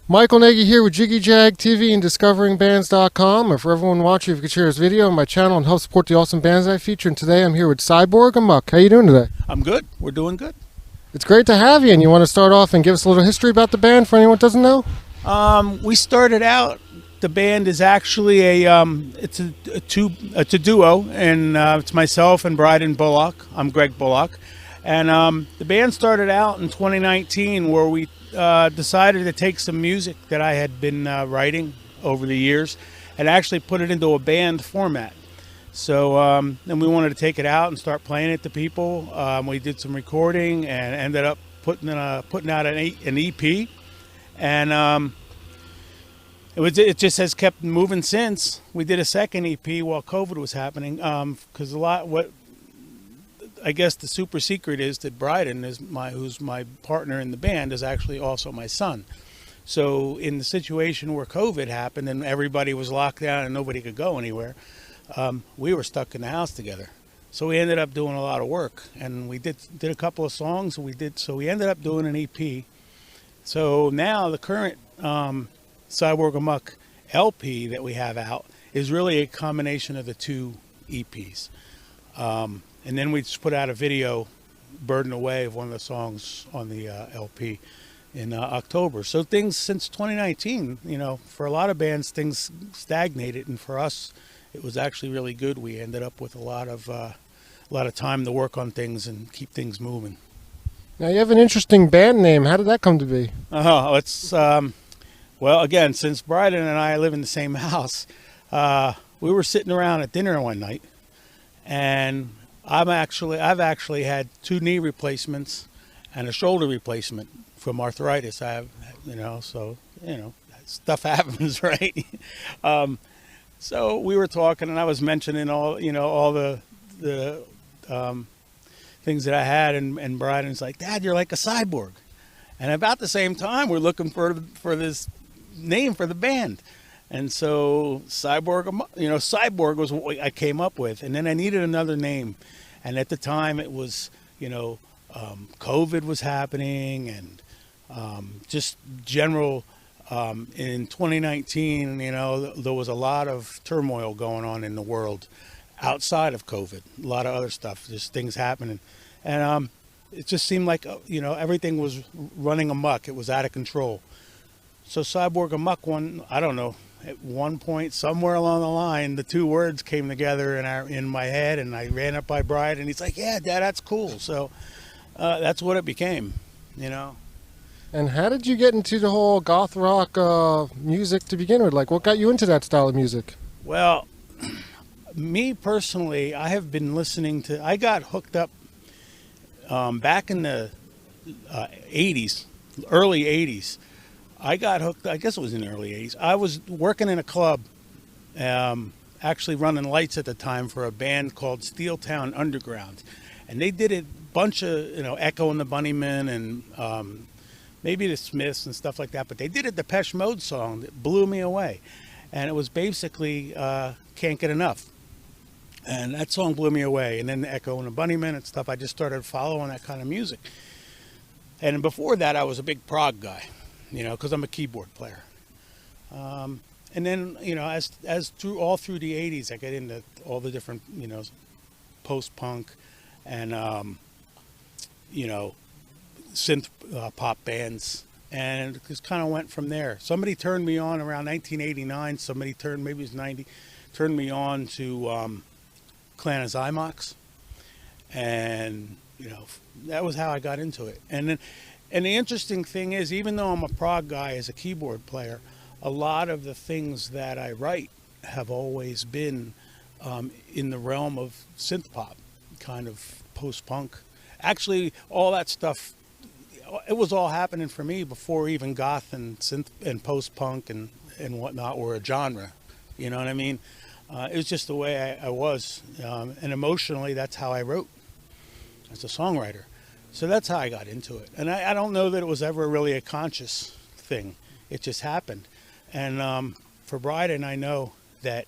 Michael Nagy here with Jiggy Jag TV and Discoveringbands.com. And for everyone watching, if you could share this video on my channel and help support the awesome bands I feature. And today I'm here with Cyborg Amok. How you doing today? I'm good. We're doing good. It's great to have you. And you want to start off and give us a little history about the band for anyone that doesn't know? We started out. The band is actually it's a duo, and it's myself and Greg Bullock. I'm Greg Bullock, and the band started out in 2019, where we decided to take some music that I had been writing over the years and actually put it into a band format. So then we wanted to take it out and start playing it to people. We did some recording and ended up putting out an EP, and it just has kept moving since. We did a second EP while COVID was happening, because I guess the super secret is that Bryden who's my partner in the band, is actually also my son. So in the situation where COVID happened and everybody was locked down and nobody could go anywhere, we were stuck in the house together. So we ended up doing a lot of work, and we did a couple of songs. So we ended up doing an EP. So now the current Cyborg Amok LP that we have out is really a combination of the two EPs. And then we just put out a video, Burden Away, of one of the songs on the LP in October. So things since 2019, for a lot of bands, things stagnated, and for us, it was actually really good. We ended up with a lot of time to work on things and keep things moving. Now you have an interesting band name. How did that come to be? Well, again, since Bryden and I live in the same house, we were sitting around at dinner one night, and I've actually had 2 knee replacements and a shoulder replacement from arthritis. Stuff happens, right? So we were talking, and I was mentioning all the things that I had, and Bryden's like, "Dad, you're like a cyborg." And about the same time, we're looking for this name for the band, and so Cyborg was what I came up with. And then I needed another name, and at the time it was COVID was happening, and just general in 2019, there was a lot of turmoil going on in the world outside of COVID, a lot of other stuff, just things happening, and it just seemed like everything was running amok. It was out of control. So Cyborg Amok, at one point somewhere along the line, the 2 words came together in my head, and I ran up by Brian, and he's like, "Yeah, Dad, that's cool." So that's what it became, And how did you get into the whole goth rock music to begin with? Like, what got you into that style of music? Well, me personally, I have been listening to. I got hooked up back in the 80s, early 80s. I got hooked, I guess it was in the early 80s. I was working in a club, actually running lights at the time for a band called Steeltown Underground. And they did a bunch of, Echo and the Bunnymen and maybe the Smiths and stuff like that. But they did a Depeche Mode song that blew me away. And it was basically Can't Get Enough. And that song blew me away. And then the Echo and the Bunnymen and stuff, I just started following that kind of music. And before that, I was a big prog guy, because I'm a keyboard player. And then, as through the 80s, I get into all the different, post-punk and, synth pop bands. And it just kind of went from there. Somebody turned me on around 1989. Maybe it was 90, turned me on to Clan of Zymox. And, that was how I got into it. And the interesting thing is, even though I'm a prog guy as a keyboard player, a lot of the things that I write have always been in the realm of synth pop, kind of post-punk. Actually, all that stuff, it was all happening for me before even goth and synth and post-punk and whatnot were a genre. You know what I mean? It was just the way I was. And emotionally, that's how I wrote as a songwriter. So that's how I got into it. And I don't know that it was ever really a conscious thing. It just happened. And for Bryden, I know that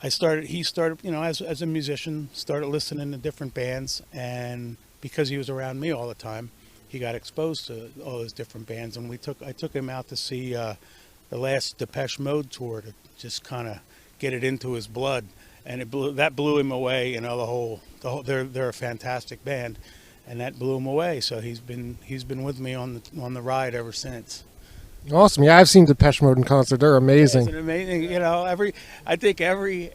he started, as a musician, started listening to different bands. And because he was around me all the time, he got exposed to all those different bands, and I took him out to see the last Depeche Mode tour to just kind of get it into his blood, and that blew him away. You know, they're a fantastic band, and that blew him away. So he's been with me on the ride ever since. Awesome. Yeah, I've seen Depeche Mode in concert. They're amazing. It's amazing. You know, I think every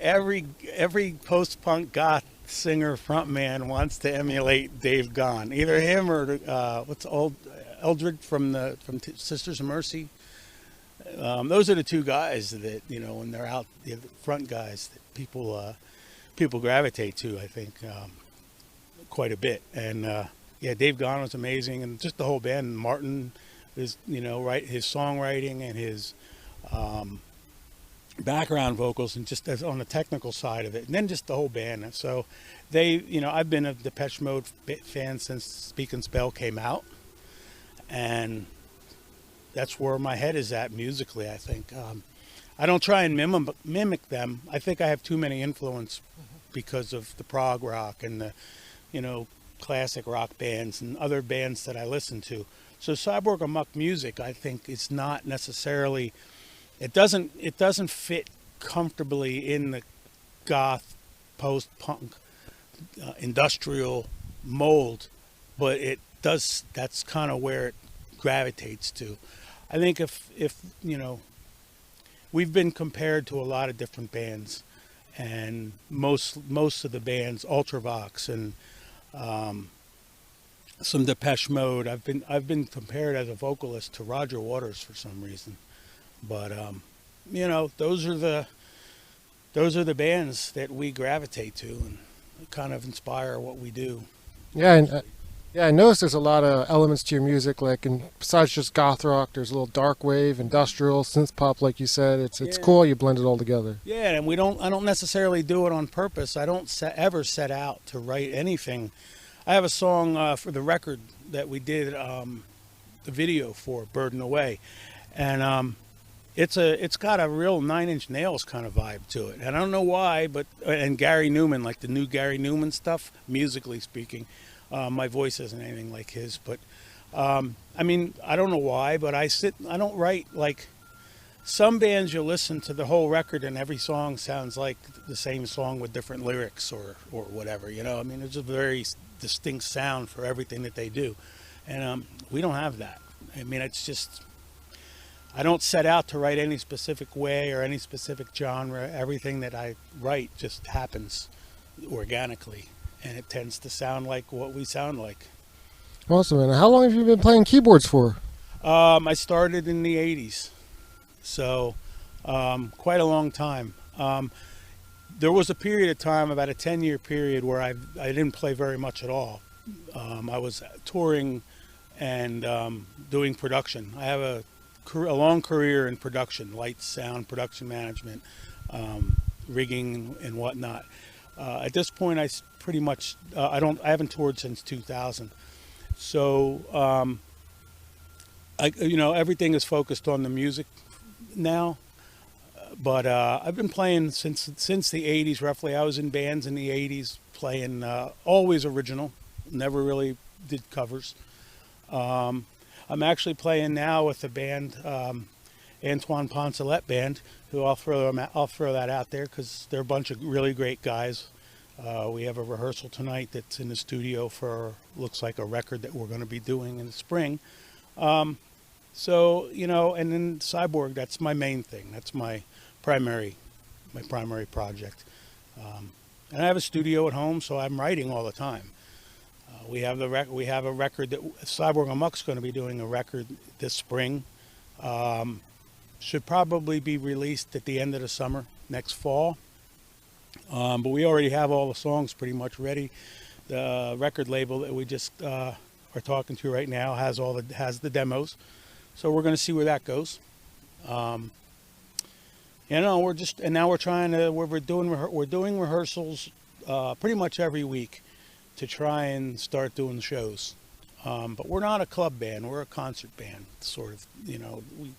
post-punk goth singer frontman wants to emulate Dave Gahan, either him or Eldred from Sisters of Mercy. Those are the two guys that, you know, when they're out, the front guys that people gravitate to, I think, quite a bit. And yeah, Dave Gahan was amazing, and just the whole band. Martin is, you know, his songwriting and his background vocals, and just on the technical side of it, and then just the whole band. So you know, I've been a Depeche Mode fan since Speak and Spell came out, and that's where my head is at musically, I think. I don't try and mimic them. I think I have too many influence because of the prog rock and the, you know, classic rock bands and other bands that I listen to. So Cyborg Amok music, I think, is not necessarily, it doesn't fit comfortably in the goth, post-punk, industrial mold, but it does. That's kind of where it gravitates to. I think if you know, we've been compared to a lot of different bands, and most of the bands, Ultravox and some Depeche Mode. I've been compared as a vocalist to Roger Waters for some reason, but you know, those are the bands that we gravitate to and kind of inspire what we do. Yeah, and yeah, I noticed there's a lot of elements to your music, like, and besides just goth rock, there's a little dark wave, industrial, synth pop, like you said. It's cool. You blend it all together. Yeah, and I don't necessarily do it on purpose. I don't ever set out to write anything. I have a song for the record that we did the video for, Burden Away, and it's got a real Nine Inch Nails kind of vibe to it. And I don't know why, but and Gary Newman, like the new Gary Newman stuff, musically speaking. My voice isn't anything like his, but I mean, I don't know why, but I don't write like some bands. You listen to the whole record and every song sounds like the same song with different lyrics or whatever, you know. I mean, there's a very distinct sound for everything that they do, and we don't have that. I mean, it's just, I don't set out to write any specific way or any specific genre. Everything that I write just happens organically, and it tends to sound like what we sound like. Awesome. And how long have you been playing keyboards for? I started in the 80s, so quite a long time. There was a period of time, about a 10-year period, where I didn't play very much at all. I was touring and doing production. I have a long career in production, lights, sound, production management, rigging and whatnot. At this point, I pretty much I haven't toured since 2000. So you know, everything is focused on the music now. But I've been playing since the 80s, roughly. I was in bands in the 80s, playing always original, never really did covers. I'm actually playing now with the band, Antoine Poncelet Band, who I'll throw that out there because they're a bunch of really great guys. We have a rehearsal tonight that's in the studio for, looks like, a record that we're going to be doing in the spring. So, you know, and then Cyborg, that's my main thing. That's my primary project. And I have a studio at home, so I'm writing all the time. We have a record that Cyborg Amok's going to be doing a record this spring. Should probably be released at the end of the summer, next fall. But we already have all the songs pretty much ready. The record label that we just are talking to right now has the demos. So we're going to see where that goes. You know, we're doing rehearsals pretty much every week to try and start doing shows. But we're not a club band, we're a concert band, sort of. You know, we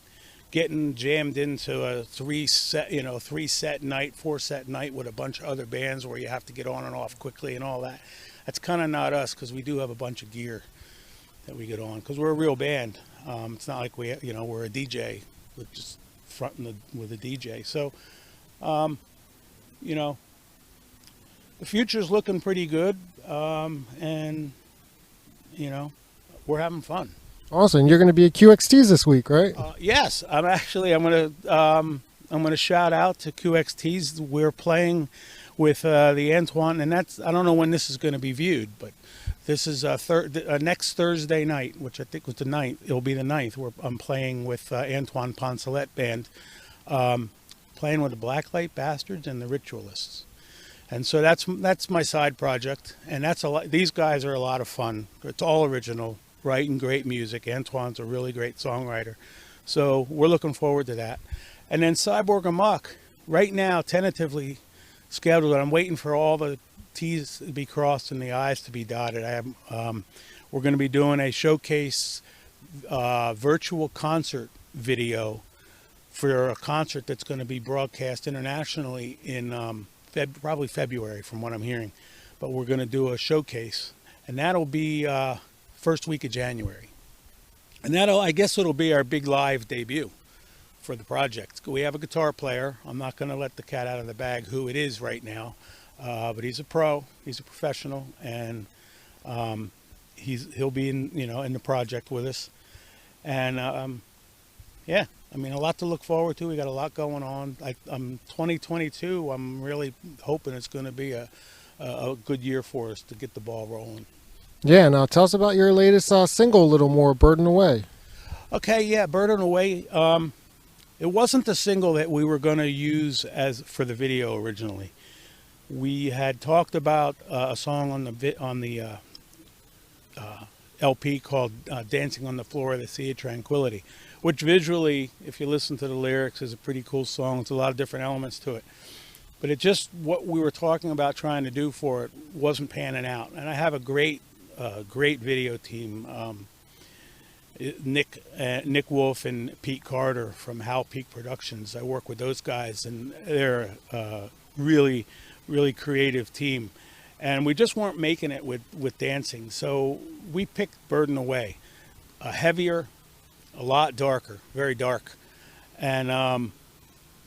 getting jammed into a 3-set night, 4-set night with a bunch of other bands where you have to get on and off quickly and all that. That's kind of not us, because we do have a bunch of gear. that we get on, because we're a real band. It's not like we're a DJ with just fronting with a DJ. So, the future's looking pretty good, and we're having fun. Awesome. You're going to be at QXTs this week, right? Yes, I'm gonna shout out to QXTs. We're playing with the Antoine, and I don't know when this is going to be viewed, but this is next Thursday night, which I think was the 9th. It'll be the 9th. I'm playing with Antoine Poncelet Band, playing with the Blacklight Bastards and the Ritualists. And so that's my side project, and that's a lot. These guys are a lot of fun. It's all original, writing great music. Antoine's a really great songwriter, so we're looking forward to that. And then Cyborg Amok, right now, tentatively scheduled. I'm waiting for all the T's to be crossed and the I's to be dotted. We're going to be doing a showcase virtual concert video for a concert that's going to be broadcast internationally in probably February, from what I'm hearing. But we're going to do a showcase, and that'll be first week of January. And I guess it'll be our big live debut for the project. We have a guitar player. I'm not going to let the cat out of the bag who it is right now, but he's a pro, he's a professional, and he'll be in the project with us. And a lot to look forward to. We got a lot going on. 2022, I'm really hoping it's going to be a good year for us to get the ball rolling. Yeah, now tell us about your latest single a little more, Burden Away. Okay, yeah, Burden Away. It wasn't the single that we were going to use for the video originally. We had talked about a song on the LP called Dancing on the Floor of the Sea of Tranquility, which visually, if you listen to the lyrics, is a pretty cool song. It's a lot of different elements to it. But it just, what we were talking about trying to do for it wasn't panning out. And I have a great video team. Nick Wolf and Pete Carter from Hal Peak Productions. I work with those guys, and they're a really, really creative team. And we just weren't making it with dancing. So we picked Burden Away. Heavier, a lot darker, very dark. And,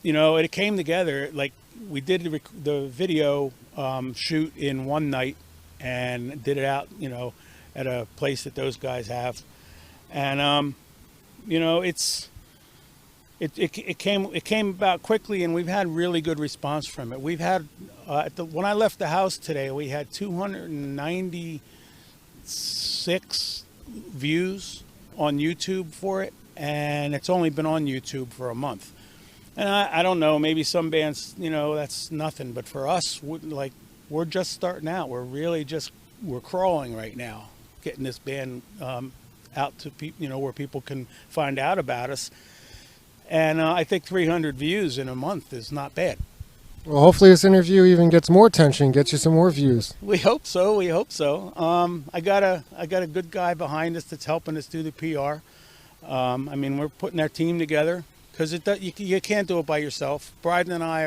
it came together. Like, we did the video shoot in one night and did it out, at a place that those guys have. And it came about quickly, and we've had really good response from it. We've had when I left the house today, we had 296 views on YouTube for it, and it's only been on YouTube for a month. And I don't know, maybe some bands, that's nothing, but for us, we're just starting out. We're crawling right now, getting this band out to people, where people can find out about us. And I think 300 views in a month is not bad. Well, hopefully this interview even gets more attention, gets you some more views. We hope so. I got a good guy behind us that's helping us do the PR. We're putting our team together, because you can't do it by yourself. Bryden and I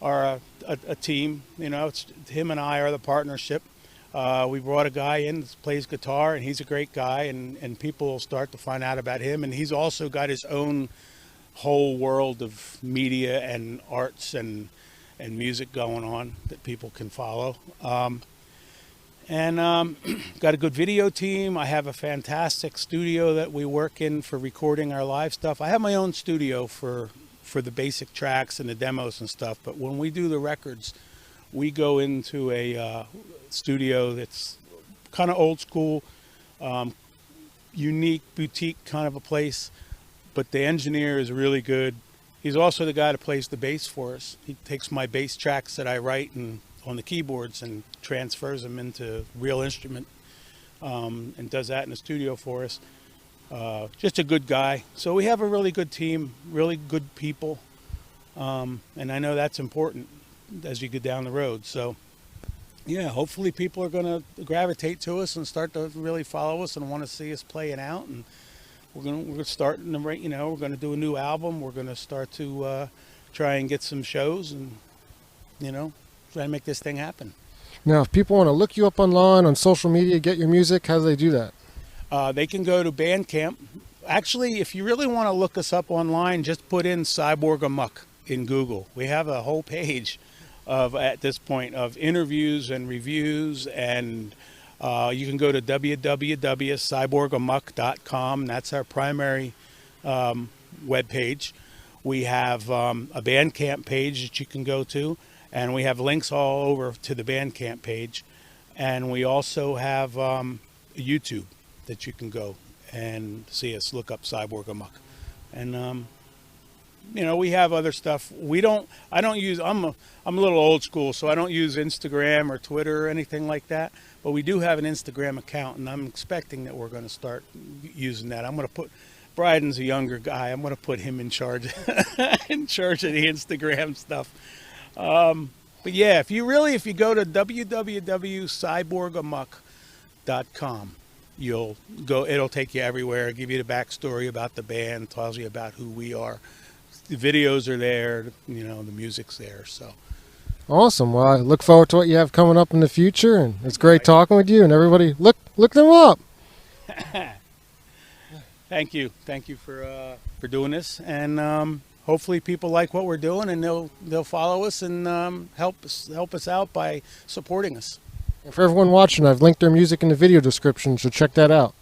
are a team. It's him and I are the partnership. We brought a guy in that plays guitar, and he's a great guy, and people will start to find out about him. And he's also got his own whole world of media and arts and music going on that people can follow. Got a good video team. I have a fantastic studio that we work in for recording our live stuff. I have my own studio for the basic tracks and the demos and stuff, but when we do the records, we go into a studio that's kind of old school, unique, boutique kind of a place, but the engineer is really good. He's also the guy that plays the bass for us. He takes my bass tracks that I write on the keyboards and transfers them into real instrument, and does that in the studio for us. Just a good guy. So we have a really good team, really good people, and I know that's important as you get down the road. So yeah, hopefully people are going to gravitate to us and start to really follow us and want to see us playing out. And we're starting to, we're going to do a new album. We're going to start to try and get some shows and try to make this thing happen. Now, if people want to look you up online on social media, get your music, how do they do that? They can go to Bandcamp. Actually, if you really want to look us up online, just put in Cyborg Amok in Google. We have a whole page at this point of interviews and reviews, and you can go to www.cyborgamok.com. That's our primary web page. We have a Bandcamp page that you can go to, and we have links all over to the Bandcamp page. And we also have YouTube that you can go and see us. Look up Cyborg Amok. And we have other stuff. I don't use, I'm a little old school, so I don't use Instagram or Twitter or anything like that. But we do have an Instagram account, and I'm expecting that we're going to start using that. I'm going to put, Bryden's a younger guy. I'm going to put him in charge, in charge of the Instagram stuff. But yeah, if you go to www.cyborgamok.com, it'll take you everywhere, give you the backstory about the band, tells you about who we are. The videos are there, the music's there. So awesome. Well, I look forward to what you have coming up in the future, and it's great talking with you. And everybody, look them up. Thank you for doing this, and hopefully people like what we're doing, and they'll follow us and help us out by supporting us. And for everyone watching, I've linked their music in the video description, so check that out.